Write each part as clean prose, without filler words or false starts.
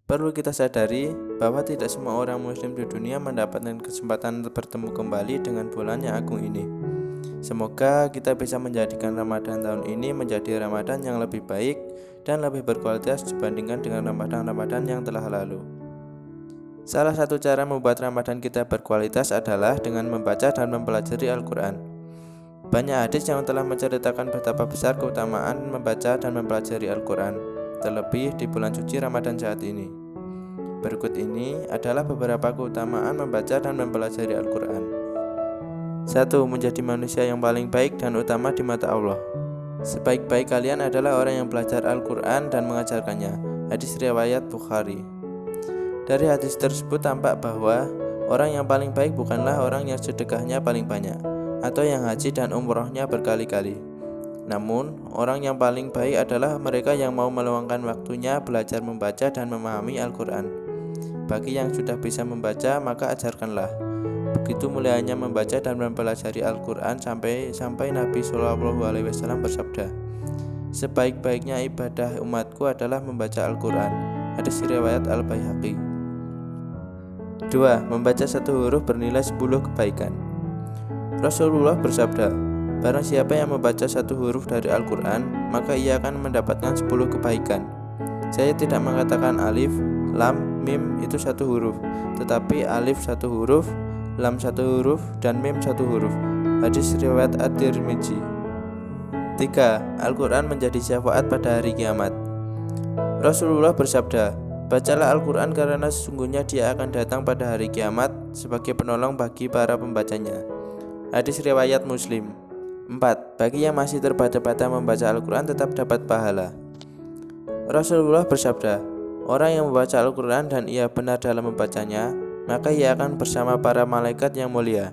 Perlu kita sadari bahwa tidak semua orang muslim di dunia mendapatkan kesempatan bertemu kembali dengan bulan yang agung ini. Semoga kita bisa menjadikan Ramadan tahun ini menjadi Ramadan yang lebih baik dan lebih berkualitas dibandingkan dengan Ramadan-Ramadan yang telah lalu. Salah satu cara membuat Ramadan kita berkualitas adalah dengan membaca dan mempelajari Al-Quran. Banyak hadis yang telah menceritakan betapa besar keutamaan membaca dan mempelajari Al-Quran, terlebih di bulan suci Ramadan saat ini. Berikut ini adalah beberapa keutamaan membaca dan mempelajari Al-Quran. 1. Menjadi manusia yang paling baik dan utama di mata Allah. Sebaik-baik kalian adalah orang yang belajar Al-Quran dan mengajarkannya. Hadis riwayat Bukhari. Dari hadis tersebut tampak bahwa orang yang paling baik bukanlah orang yang sedekahnya paling banyak atau yang haji dan umrohnya berkali-kali. Namun, orang yang paling baik adalah mereka yang mau meluangkan waktunya belajar membaca dan memahami Al-Quran. Bagi yang sudah bisa membaca, maka ajarkanlah. Begitu mulianya membaca dan mempelajari Al-Quran sampai Nabi SAW bersabda, "Sebaik-baiknya ibadah umatku adalah membaca Al-Quran." Hadis riwayat Al-Baihaqi. 2. Membaca satu huruf bernilai 10 kebaikan. Rasulullah bersabda, "Barang siapa yang membaca satu huruf dari Al-Quran, maka ia akan mendapatkan 10 kebaikan." Saya tidak mengatakan alif, lam, mim itu satu huruf, tetapi alif satu huruf, lam satu huruf, dan mim satu huruf. Hadis riwayat At-Tirmidzi. 3. Al-Quran menjadi syafaat pada hari kiamat. Rasulullah bersabda, "Bacalah Al-Quran karena sesungguhnya dia akan datang pada hari kiamat sebagai penolong bagi para pembacanya." Hadis riwayat Muslim. 4. Bagi yang masih terbata-bata membaca Al-Quran tetap dapat pahala. Rasulullah bersabda, "Orang yang membaca Al-Quran dan ia benar dalam membacanya, maka ia akan bersama para malaikat yang mulia.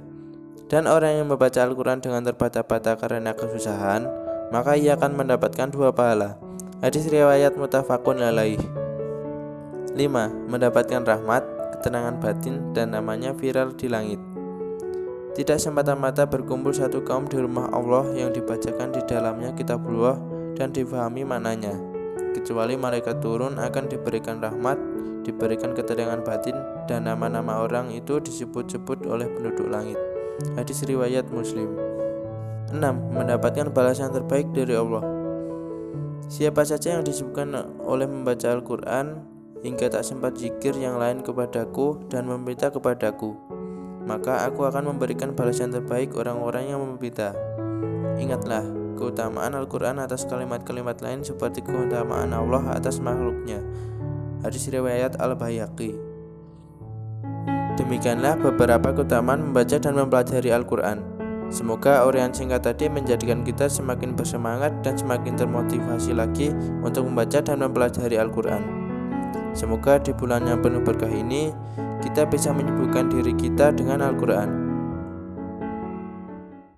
Dan orang yang membaca Al-Quran dengan terbata-bata karena kesusahan, maka ia akan mendapatkan 2 pahala." Hadis riwayat muttafaqun alaih. 5. Mendapatkan rahmat, ketenangan batin, dan namanya viral di langit. Tidak semata-mata berkumpul satu kaum di rumah Allah yang dibacakan di dalamnya kitabullah dan difahami maknanya, kecuali malaikat turun akan diberikan rahmat, diberikan ketenangan batin, dan nama-nama orang itu disebut-sebut oleh penduduk langit. Hadis riwayat Muslim. 6. Mendapatkan balasan terbaik dari Allah. Siapa saja yang disebutkan oleh membaca Al-Quran hingga tak sempat zikir yang lain kepadaku dan meminta kepadaku, maka aku akan memberikan balasan terbaik orang-orang yang meminta. Ingatlah keutamaan Al-Quran atas kalimat-kalimat lain seperti keutamaan Allah atas makhluknya. Hadis riwayat Al-Baihaqi. Demikianlah beberapa keutamaan membaca dan mempelajari Al-Quran. Semoga uraian singkat tadi menjadikan kita semakin bersemangat dan semakin termotivasi lagi untuk membaca dan mempelajari Al-Quran. Semoga di bulan yang penuh berkah ini kita bisa menyibukkan diri kita dengan Al-Quran.